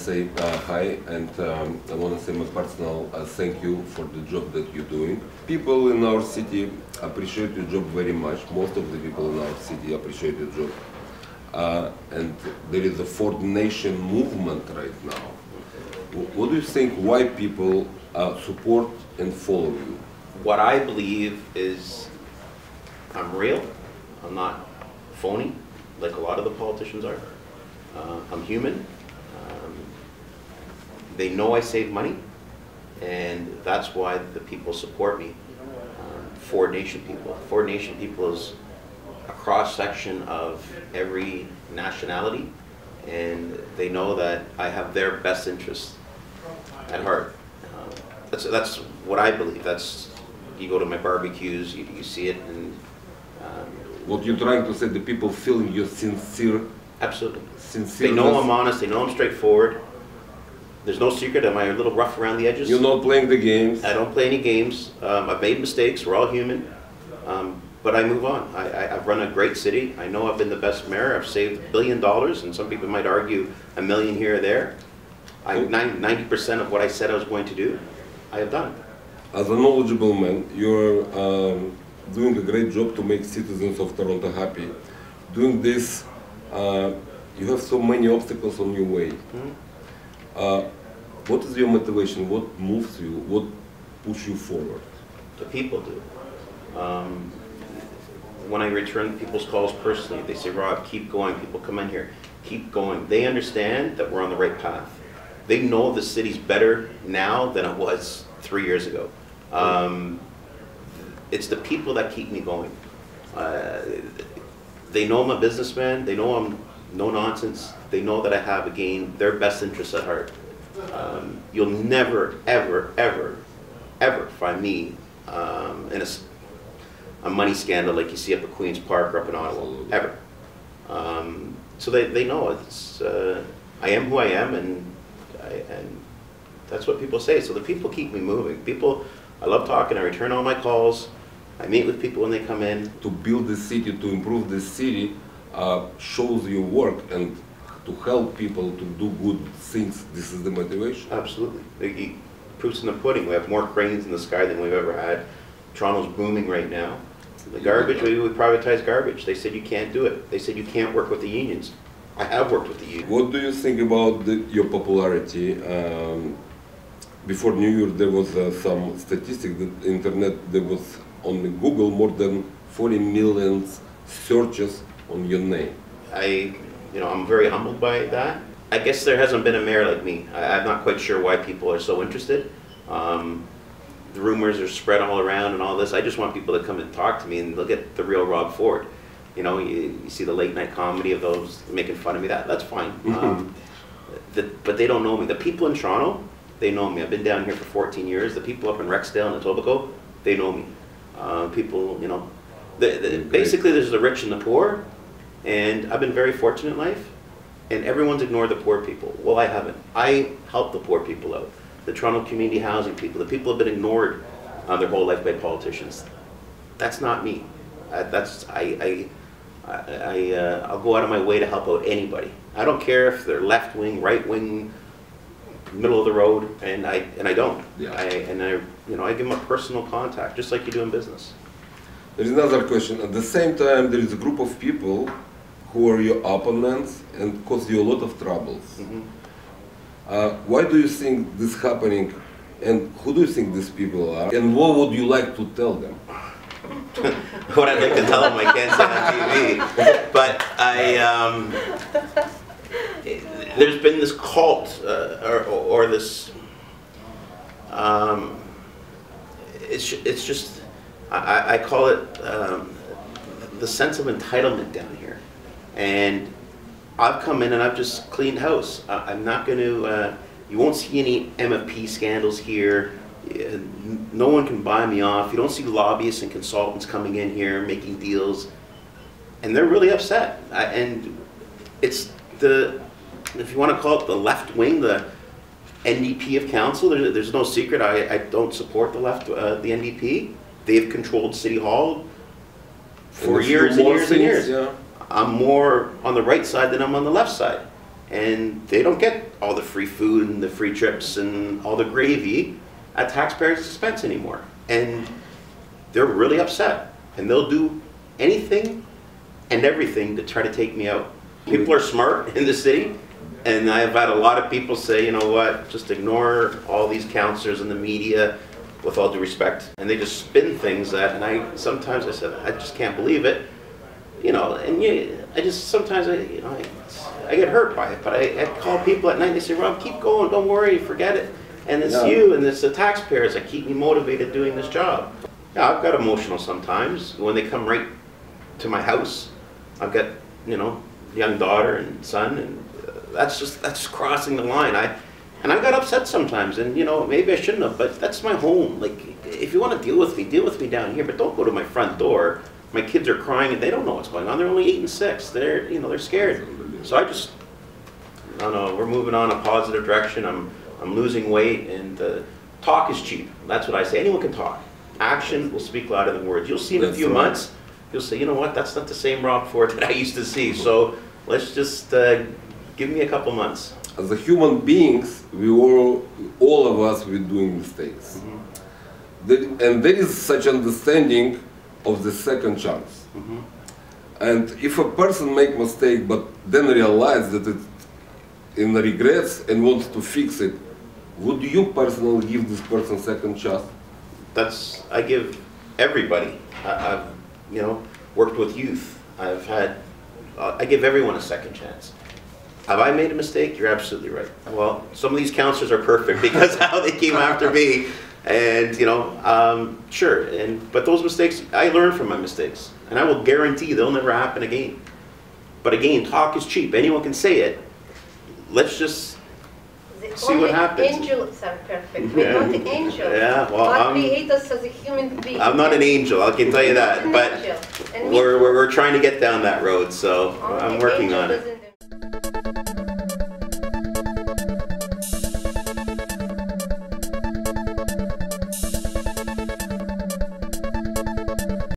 say hi, and I want to say my personal thank you for the job that you're doing. People in our city appreciate your job very much. Most of the people in our city appreciate your job. And there is a Ford Nation movement right now. What do you think, why people support and follow you? What I believe is I'm real. I'm not phony like a lot of the politicians are. I'm human. They know I save money, and that's why the people support me. Ford Nation people. Ford Nation people is a cross-section of every nationality, and they know that I have their best interests at heart. That's what I believe. That's, you go to my barbecues, you see it, and what you're trying to say, the people feeling you're sincere. Absolutely. Sincere. They know I'm honest. They know I'm straightforward. There's no secret. Am I a little rough around the edges? You're not playing the games. I don't play any games. I've made mistakes. We're all human. But I move on. I've run a great city. I know I've been the best mayor. I've saved $1 billion, and some people might argue $1 million here or there. 90% of what I said I was going to do, I have done. As a knowledgeable man, you're doing a great job to make citizens of Toronto happy. Doing this, you have so many obstacles on your way. What is your motivation? What moves you? What pushes you forward? The people do. When I return people's calls personally, they say, Rob, keep going. People come in here, keep going. They understand that we're on the right path. They know the city's better now than it was 3 years ago. It's the people that keep me going. They know I'm a businessman. They know I'm no nonsense. They know that I have, again, their best interests at heart. You'll never, ever, ever, ever find me in a money scandal like you see up at Queen's Park or up in Ottawa, ever. So they know it's, I am who I am, and that's what people say. So the people keep me moving. People, I love talking. I return all my calls. I meet with people when they come in. To build the city, to improve the city, shows your work, and to help people to do good things. This is the motivation. Absolutely. Proof's in the pudding. We have more cranes in the sky than we've ever had. Toronto's booming right now. The garbage, we privatize garbage. They said you can't do it. They said you can't work with the unions. I have worked with the unions. What do you think about your popularity? Before New Year, there was some statistic that internet, there was on Google more than 40 million searches on your name. I'm very humbled by that. I guess there hasn't been a mayor like me. I'm not quite sure why people are so interested. The rumors are spread all around and all this. I just want people to come and talk to me and look at the real Rob Ford. You know, you see the late night comedy of those making fun of me. That's fine. But they don't know me. The people in Toronto, they know me. I've been down here for 14 years. The people up in Rexdale and Etobicoke, they know me. People, you know, basically there's the rich and the poor, and I've been very fortunate in life, and everyone's ignored the poor people. Well, I haven't. I help the poor people out. The Toronto community housing people, the people have been ignored their whole life by politicians. That's not me. I'll go out of my way to help out anybody. I don't care if they're left wing, right wing, middle of the road, and I don't. Yeah. I give them a personal contact, just like you do in business. There is another question. At the same time, there is a group of people who are your opponents and cause you a lot of troubles. Why do you think this is happening, and who do you think these people are, and what would you like to tell them? What I'd like to tell them I can't say on TV, but there's been this cult, or this, it's just, I call it the sense of entitlement down here. And I've come in and I've just cleaned house. I'm not going to, you won't see any MFP scandals here. No one can buy me off. You don't see lobbyists and consultants coming in here making deals. And they're really upset. And it's the, if you want to call it the left wing, the NDP of council, there's no secret. I don't support the left, the NDP. They've controlled City Hall for years and years and years. Yeah. I'm more on the right side than I'm on the left side. and they don't get all the free food and the free trips and all the gravy at taxpayers' expense anymore. And they're really upset, and they'll do anything and everything to try to take me out. People are smart in the city, and I've had a lot of people say, you know what, just ignore all these councillors and the media, with all due respect, and they just spin things that, and sometimes I said, I just can't believe it, you know, and I just, sometimes I get hurt by it, but I call people at night, and they say, Rob, keep going, don't worry, forget it, and it's you, and it's the taxpayers that keep me motivated doing this job. Yeah, I've got emotional sometimes, when they come right to my house. I've got, you know, young daughter and son, and that's crossing the line. And I got upset sometimes, and you know, maybe I shouldn't have, but that's my home. Like, if you want to deal with me down here, but don't go to my front door. My kids are crying and they don't know what's going on. They're only 8 and 6. They're, you know, they're scared. So I don't know, we're moving on a positive direction. I'm losing weight, and talk is cheap. That's what I say. Anyone can talk. Action will speak louder than words. You'll see in a few months, you'll say, you know what, that's not the same Rob Ford that I used to see. So let's just give me a couple months. As a human beings, all of us, we're doing mistakes. And there is such understanding of the second chance. And if a person make mistake, but then realize that it in regrets and wants to fix it, would you personally give this person second chance? I give everybody. I've, you know, worked with youth. I give everyone a second chance. Have I made a mistake? You're absolutely right. Well, some of these counselors are perfect because how they came after me, and you know, sure. But those mistakes, I learn from my mistakes, and I will guarantee they'll never happen again. But again, talk is cheap. Anyone can say it. Let's just see what happens. Angels are perfect. We're not angels. Yeah, well, God created us as a human being. I'm not an angel, I can tell you that. But we're trying to get down that road, so I'm working on it.